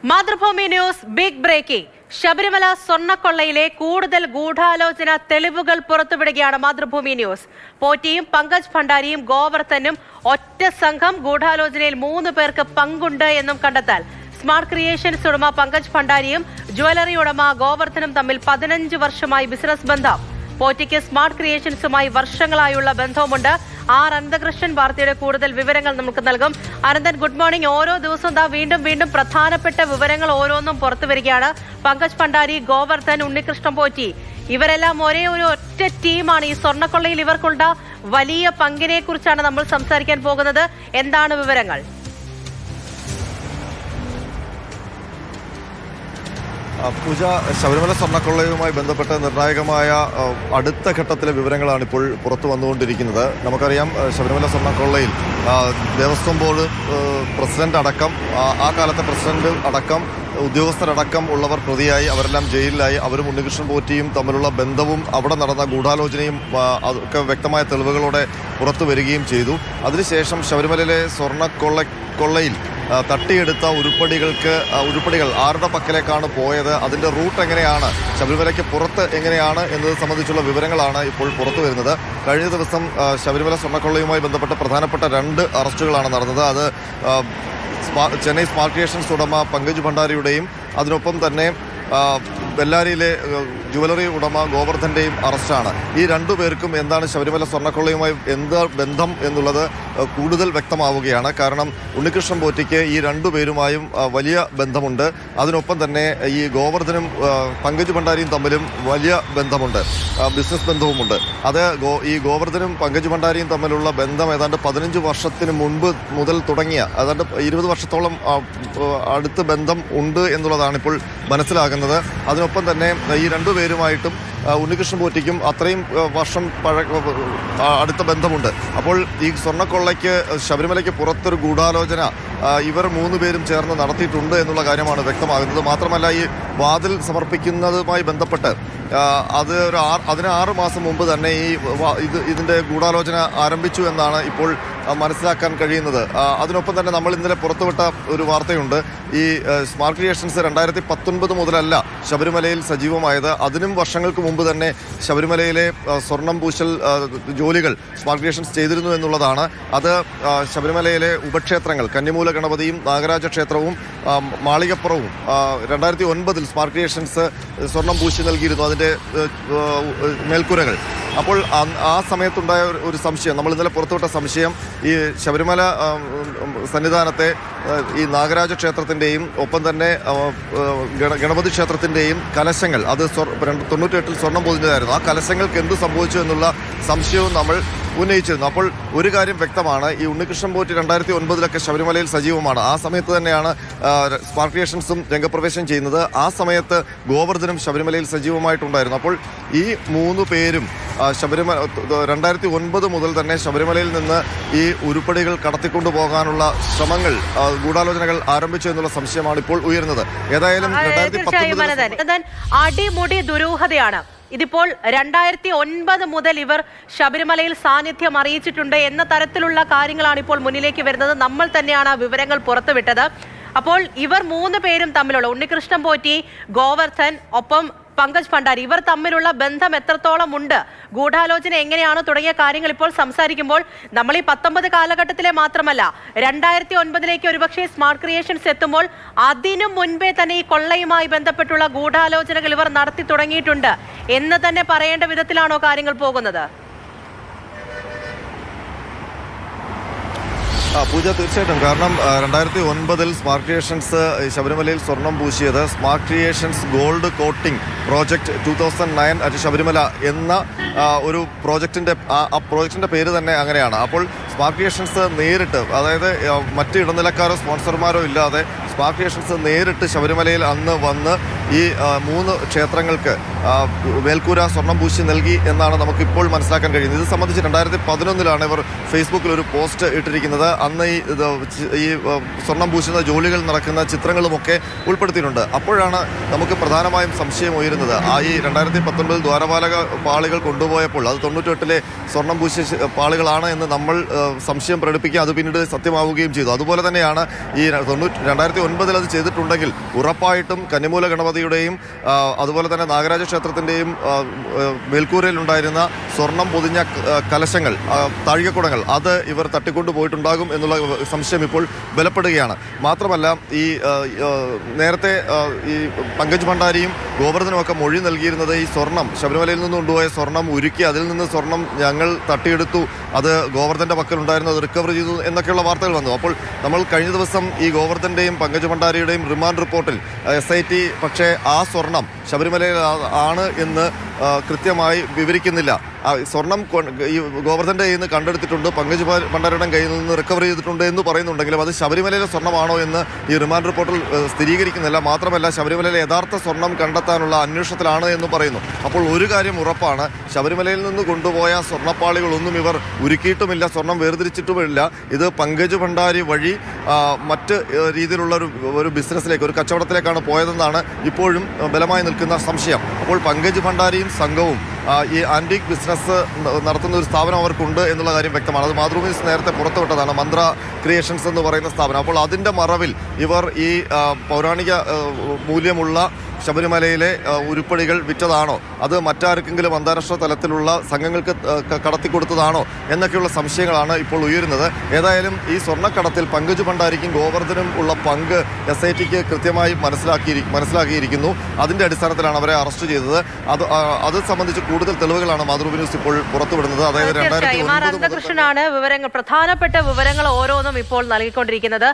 Mathrubhumi news big breaking. Sabarimala സ്വർണ്ണക്കൊള്ളയിലെ കൂടുതൽ ഗൂഢാലോചന തെളിവുകൾ പുറത്തുവിടുകയാണ് മാതൃഭൂമി ന്യൂസ്. പോറ്റിയും പങ്കജ് ഭണ്ഡാരിയും ഗോവർദ്ധനും ഒറ്റ സംഘം ഗൂഢാലോചനയിൽ 3 പേർക്ക് പങ്കുണ്ട് എന്നും കണ്ടെത്തൽ. സ്മാർട്ട് ക്രിയേഷൻസ് ഉടമ പങ്കജ് ഭണ്ഡാരിയും ജ്വല്ലറി ഉടമ ഗോവർദ്ധനും തമ്മിൽ 15 വർഷമായി ബിസിനസ് ബന്ധം. പോറ്റിക്ക് സ്മാർട്ട് ക്രിയേഷൻസുമായി വർഷങ്ങളായുള്ള ബന്ധവുമുണ്ട്. അനന്തകൃഷ്ണൻ വാർത്തയുടെ കൂടുതൽ വിവരങ്ങൾ നമുക്ക് നൽകും. Ananthan, good morning. ഓരോ ദിവസവും വീണ്ടും പ്രധാനപ്പെട്ട വിവരങ്ങൾ ഓരോന്നും പുറത്തു വരികയാണ്. പങ്കജ് ഭണ്ഡാരി, ഗോവർദ്ധൻ, ഉണ്ണികൃഷ്ണൻ പോറ്റി ഇവരെല്ലാം ഒറ്റ ടീമാണ്. ഈ സ്വർണ്ണക്കൊള്ളയിൽ ഇവർക്കുള്ള വലിയ പങ്കിനെ കുറിച്ചാണ് നമ്മൾ സംസാരിക്കാൻ പോകുന്നത്. എന്താണ് വിവരങ്ങൾ? പൂജ, ശബരിമല സ്വർണ്ണക്കൊള്ളയുമായി ബന്ധപ്പെട്ട നിർണായകമായ അടുത്ത ഘട്ടത്തിലെ വിവരങ്ങളാണ് ഇപ്പോൾ പുറത്തു വന്നുകൊണ്ടിരിക്കുന്നത്. നമുക്കറിയാം, ശബരിമല സ്വർണ്ണക്കൊള്ളയിൽ ദേവസ്വം ബോർഡ് പ്രസിഡന്റ് അടക്കം, ആ കാലത്തെ പ്രസിഡന്റ് അടക്കം, ഉദ്യോഗസ്ഥരടക്കം ഉള്ളവർ പ്രതിയായി, അവരെല്ലാം ജയിലിലായി. അവരും ഉണ്ണികൃഷ്ണൻ പോറ്റിയും തമ്മിലുള്ള ബന്ധവും അവിടെ നടന്ന ഗൂഢാലോചനയും ഒക്കെ വ്യക്തമായ തെളിവുകളോടെ പുറത്തു വരികയും ചെയ്തു. അതിനുശേഷം ശബരിമലയിലെ സ്വർണ്ണക്കൊള്ളയിൽ തട്ടിയെടുത്ത ഉരുപ്പടികൾ ആരുടെ പക്കലേക്കാണ് പോയത്, അതിൻ്റെ റൂട്ട് എങ്ങനെയാണ്, ശബരിമലയ്ക്ക് പുറത്ത് എങ്ങനെയാണ് എന്നത് സംബന്ധിച്ചുള്ള വിവരങ്ങളാണ് ഇപ്പോൾ പുറത്തു വരുന്നത്. കഴിഞ്ഞ ദിവസം ശബരിമല സ്വർണ്ണക്കൊള്ളയുമായി ബന്ധപ്പെട്ട പ്രധാനപ്പെട്ട 2 അറസ്റ്റുകളാണ് നടന്നത്. അത് ചെന്നൈ സ്മാർട്ട് ക്രിയേഷൻസ് ഉടമ പങ്കജ് ഭണ്ഡാരിയുടെയും അതിനൊപ്പം തന്നെ ബെല്ലാരിയിലെ ജ്വല്ലറി ഉടമ ഗോവർദ്ധൻ്റെയും അറസ്റ്റാണ്. ഈ 2 പേർക്കും എന്താണ് ശബരിമല സ്വർണ്ണക്കൊള്ളയുമായി എന്താ ബന്ധം എന്നുള്ളത് കൂടുതൽ വ്യക്തമാവുകയാണ്. കാരണം ഉണ്ണികൃഷ്ണൻ പോറ്റിക്ക് ഈ 2 പേരുമായും വലിയ ബന്ധമുണ്ട്. അതിനൊപ്പം തന്നെ ഈ ഗോവർദ്ധനും പങ്കജ് ഭണ്ഡാരിയും തമ്മിലും വലിയ ബന്ധമുണ്ട്, ബിസിനസ് ബന്ധവുമുണ്ട്. അത് ഈ ഗോവർദ്ധനും പങ്കജ് ഭണ്ഡാരിയും തമ്മിലുള്ള ബന്ധം ഏതാണ്ട് 15 വർഷത്തിന് മുൻപ് മുതൽ തുടങ്ങിയ, ഏതാണ്ട് 20 വർഷത്തോളം അടുത്ത ബന്ധം ഉണ്ട് എന്നുള്ളതാണ് ഇപ്പോൾ മനസ്സിലാകുന്നത്. അതിനൊപ്പം തന്നെ ഈ 2 പേരുമായിട്ടും ഉണ്ണികൃഷ്ണൻ പോറ്റിക്കും അത്രയും വർഷം അടുത്ത ബന്ധമുണ്ട്. അപ്പോൾ ഈ സ്വർണ്ണക്കൊള്ളയ്ക്ക് ശബരിമലയ്ക്ക് പുറത്തൊരു ഗൂഢാലോചന ഇവർ 3 പേരും ചേർന്ന് നടത്തിയിട്ടുണ്ട് എന്നുള്ള കാര്യമാണ് വ്യക്തമാകുന്നത്. മാത്രമല്ല, ഈ വാതിൽ സമർപ്പിക്കുന്നതുമായി ബന്ധപ്പെട്ട് അതിന് 6 മാസം മുമ്പ് തന്നെ ഇതിൻ്റെ ഗൂഢാലോചന ആരംഭിച്ചു എന്നാണ് ഇപ്പോൾ മനസ്സിലാക്കാൻ കഴിയുന്നത്. അതിനൊപ്പം തന്നെ നമ്മൾ ഇന്നലെ പുറത്തുവിട്ട ഒരു വാർത്തയുണ്ട്. ഈ സ്മാർട്ട് ക്രിയേഷൻസ് 2019 മുതലല്ല ശബരിമലയിൽ സജീവമായത്. അതിനും വർഷങ്ങൾക്ക് മുമ്പ് തന്നെ ശബരിമലയിലെ സ്വർണം പൂശൽ ജോലികൾ സ്മാർട്ട് ക്രിയേഷൻസ് ചെയ്തിരുന്നു എന്നുള്ളതാണ്. അത് ശബരിമലയിലെ ഉപക്ഷേത്രങ്ങൾ കന്നിമൂല ഗണപതിയും നാഗരാജ ക്ഷേത്രവും മാളികപ്പുറവും 2009 സ്മാർട്ട് ക്രിയേഷൻസ് സ്വർണം പൂശി നൽകിയിരുന്നു, അതിൻ്റെ മേൽക്കൂരകൾ. അപ്പോൾ ആ സമയത്തുണ്ടായ ഒരു സംശയം, നമ്മൾ ഇന്നലെ പുറത്തുവിട്ട സംശയം, ഈ ശബരിമല സന്നിധാനത്തെ ഈ നാഗരാജ ക്ഷേത്രത്തിൻ്റെയും ഒപ്പം തന്നെ ഗണപതി ക്ഷേത്രത്തിൻ്റെയും കലശങ്ങൾ, അത് 98 സ്വർണം പൊതിഞ്ഞതായിരുന്നു. ആ കലശങ്ങൾക്ക് എന്ത് സംഭവിച്ചു എന്നുള്ള സംശയവും നമ്മൾ ഉന്നയിച്ചിരുന്നു. അപ്പോൾ ഒരു കാര്യം വ്യക്തമാണ്, ഈ ഉണ്ണികൃഷ്ണൻ പോറ്റി 2009 ശബരിമലയിൽ സജീവമാണ്. ആ സമയത്ത് തന്നെയാണ് സ്മാർട്ട് ക്രിയേഷൻസും രംഗപ്രവേശം ചെയ്യുന്നത്. ആ സമയത്ത് ഗോവർദ്ധനും ശബരിമലയിൽ സജീവമായിട്ടുണ്ടായിരുന്നു. അപ്പോൾ ഈ 3 പേരും 2009 മുതൽ തന്നെ ശബരിമലയിൽ നിന്ന് ഈ ഉരുപ്പടികൾ കടത്തിക്കൊണ്ടു പോകാനുള്ള ശ്രമങ്ങൾ, ഗൂഢാലോചനകൾ ആരംഭിച്ചു എന്നുള്ള സംശയമാണ് ഇപ്പോൾ ഉയരുന്നത്. ഏതായാലും അടിമുടി ദുരൂഹതയാണ്. ഇതിപ്പോൾ 2009 മുതൽ ഇവർ ശബരിമലയിൽ സാന്നിധ്യം അറിയിച്ചിട്ടുണ്ട് എന്ന തരത്തിലുള്ള കാര്യങ്ങളാണ് ഇപ്പോൾ മുന്നിലേക്ക് വരുന്നത്. നമ്മൾ തന്നെയാണ് ആ വിവരങ്ങൾ പുറത്തുവിട്ടത്. അപ്പോൾ ഇവർ 3 പേരും തമ്മിലുള്ള ഉണ്ണികൃഷ്ണൻ പോറ്റി, ഗോവർദ്ധൻ, ഒപ്പം പങ്കജ് ഭണ്ഡാരി, ഇവർ തമ്മിലുള്ള ബന്ധം എത്രത്തോളം ഉണ്ട്, ഗൂഢാലോചന എങ്ങനെയാണ് തുടങ്ങിയ കാര്യങ്ങൾ ഇപ്പോൾ സംസാരിക്കുമ്പോൾ നമ്മൾ ഈ 19 കാലഘട്ടത്തിലെ മാത്രമല്ല 2009 ഒരുപക്ഷെ സ്മാർട്ട് ക്രിയേഷൻസ് എത്തുമ്പോൾ അതിനു മുൻപേ തന്നെ ഈ കൊള്ളയുമായി ബന്ധപ്പെട്ടുള്ള ഗൂഢാലോചനകൾ ഇവർ നടത്തി തുടങ്ങിയിട്ടുണ്ട് എന്ന് തന്നെ പറയേണ്ട വിധത്തിലാണോ കാര്യങ്ങൾ പോകുന്നത്? പൂജ, തീർച്ചയായിട്ടും. കാരണം 2009 സ്മാർട്ട് ക്രിയേഷൻസ് ശബരിമലയിൽ സ്വർണം പൂശിയത് smart creations gold coating project 2009 at Sabarimala എന്ന ഒരു പ്രോജക്റ്റിൻ്റെ പേര് തന്നെ അങ്ങനെയാണ്. അപ്പോൾ സ്മാർട്ട് ക്രിയേഷൻസ് നേരിട്ട്, അതായത് മറ്റ് ഇടനിലക്കാരോ സ്പോൺസർമാരോ ഇല്ലാതെ സ്മാർട്ട് ക്രിയേഷൻസ് നേരിട്ട് ശബരിമലയിൽ അന്ന് വന്ന് ഈ 3 ക്ഷേത്രങ്ങൾക്ക് മേൽക്കൂര സ്വർണം പൂശി നൽകി എന്നാണ് നമുക്കിപ്പോൾ മനസ്സിലാക്കാൻ കഴിയുന്നത്. ഇത് സംബന്ധിച്ച് 2011 ഇവർ ഫേസ്ബുക്കിൽ ഒരു പോസ്റ്റ് ഇട്ടിരിക്കുന്നത്. അന്ന് ഈ സ്വർണം പൂശുന്ന ജോലികൾ നടക്കുന്ന ചിത്രങ്ങളുമൊക്കെ ഉൾപ്പെടുത്തിയിട്ടുണ്ട്. അപ്പോഴാണ് നമുക്ക് പ്രധാനമായും സംശയം ഉയരുന്നത്. ഈ 2019 ദ്വാരപാലക പാളികൾ കൊണ്ടുപോയപ്പോൾ അത് 98 സ്വർണം പൂശിയ പാളികളാണ് എന്ന് നമ്മൾ സംശയം പ്രകടിപ്പിക്കുകയും അത് പിന്നീട് സത്യമാവുകയും ചെയ്തു. അതുപോലെ തന്നെയാണ് ഈ 2009 അത് ചെയ്തിട്ടുണ്ടെങ്കിൽ ഉറപ്പായിട്ടും കന്നിമൂല ഗണപതിയുടെയും അതുപോലെ തന്നെ നാഗരാജ ക്ഷേത്രത്തിൻ്റെയും മേൽക്കൂരയിലുണ്ടായിരുന്ന സ്വർണം പൊതിഞ്ഞ കലശങ്ങൾ, താഴികക്കുടങ്ങൾ അത് ഇവർ തട്ടിക്കൊണ്ടു പോയിട്ടുണ്ടാകും എന്നുള്ള സംശയം ഇപ്പോൾ ബലപ്പെടുകയാണ്. മാത്രമല്ല ഈ നേരത്തെ ഈ പങ്കജ് ഭണ്ഡാരിയും ഗോവർദ്ധനുമൊക്കെ മൊഴി നൽകിയിരുന്നത് ഈ സ്വർണം ശബരിമലയിൽ നിന്ന് കൊണ്ടുപോയ സ്വർണം ഉരുക്കി അതിൽ നിന്ന് സ്വർണം ഞങ്ങൾ തട്ടിയെടുത്തു, അത് ഗോവർദ്ധൻ്റെ പക്കലുണ്ടായിരുന്നു, അത് റിക്കവർ ചെയ്തു എന്നൊക്കെയുള്ള വാർത്തകൾ വന്നു. അപ്പോൾ നമ്മൾ കഴിഞ്ഞ ദിവസം ഈ ഗോവർദ്ധൻ്റെയും പങ്കജ് ഭണ്ഡാരിയുടെയും റിമാൻഡ് റിപ്പോർട്ടിൽ SIT പക്ഷേ ആ സ്വർണം ശബരിമലയിൽ ആണ് എന്ന് കൃത്യമായി വിവരിക്കുന്നില്ല. സ്വർണം ഈ ഗോവർദ്ധൻ്റെ കയ്യിൽ നിന്ന് കണ്ടെടുത്തിട്ടുണ്ട്, പങ്കജ് ഭണ്ഡാരിയുടെ കയ്യിൽ നിന്ന് റിക്കവർ ചെയ്തിട്ടുണ്ട് എന്ന് പറയുന്നുണ്ടെങ്കിലും അത് ശബരിമലയിലെ സ്വർണ്ണമാണോ എന്ന് ഈ റിമാൻഡ് റിപ്പോർട്ടിൽ സ്ഥിരീകരിക്കുന്നില്ല. മാത്രമല്ല ശബരിമലയിലെ യഥാർത്ഥ സ്വർണം കണ്ടെത്താനുള്ള അന്വേഷണത്തിലാണ് എന്ന് പറയുന്നു. അപ്പോൾ ഒരു കാര്യം ഉറപ്പാണ്, ശബരിമലയിൽ നിന്ന് കൊണ്ടുപോയ സ്വർണ്ണപ്പാളികളൊന്നും ഇവർ ഉരുക്കിയിട്ടുമില്ല, സ്വർണം വേർതിരിച്ചിട്ടുമില്ല. ഇത് പങ്കജ് ഭണ്ഡാരി വഴി മറ്റ് രീതിയിലുള്ള ഒരു ബിസിനസ്സിലേക്ക്, ഒരു കച്ചവടത്തിലേക്കാണ് പോയതെന്നാണ് ഇപ്പോഴും ബലമായി നിൽക്കുന്ന സംശയം. അപ്പോൾ പങ്കജ് ഭണ്ഡാരിയും സംഘവും ഈ ആൻറ്റീക് ബിസിനസ് നടത്തുന്ന ഒരു സ്ഥാപനം അവർക്കുണ്ട് എന്നുള്ള കാര്യം വ്യക്തമാണ്. അത് മാതൃഭൂമി നേരത്തെ പുറത്തുവിട്ടതാണ്, മന്ത്ര ക്രിയേഷൻസ് എന്ന് പറയുന്ന സ്ഥാപനം. അപ്പോൾ അതിൻ്റെ മറവിൽ ഇവർ ഈ പൗരാണിക മൂല്യമുള്ള ശബരിമലയിലെ ഉരുപ്പടികൾ വിറ്റതാണോ, അത് മറ്റാർക്കെങ്കിലും അന്താരാഷ്ട്ര തലത്തിലുള്ള സംഘങ്ങൾക്ക് കടത്തിക്കൊടുത്തതാണോ എന്നൊക്കെയുള്ള സംശയങ്ങളാണ് ഇപ്പോൾ ഉയരുന്നത്. ഏതായാലും ഈ സ്വർണ്ണക്കടത്തിൽ പങ്കജ് ഭണ്ഡാരിക്കും ഗോവർദ്ധനും ഉള്ള പങ്ക് SITക്ക് കൃത്യമായി മനസ്സിലാക്കിയിരിക്കുന്നു. അതിൻ്റെ അടിസ്ഥാനത്തിലാണ് അവരെ അറസ്റ്റ് ചെയ്തത്. അത് സംബന്ധിച്ച് കൂടുതൽ തെളിവുകളാണ് മാതൃഭൂമി ന്യൂസ് ഇപ്പോൾ പുറത്തുവിടുന്നത്. അതായത് 2009 പ്രധാനപ്പെട്ട വിവരങ്ങൾ ഓരോന്നും ഇപ്പോൾ നൽകിക്കൊണ്ടിരിക്കുന്നത്.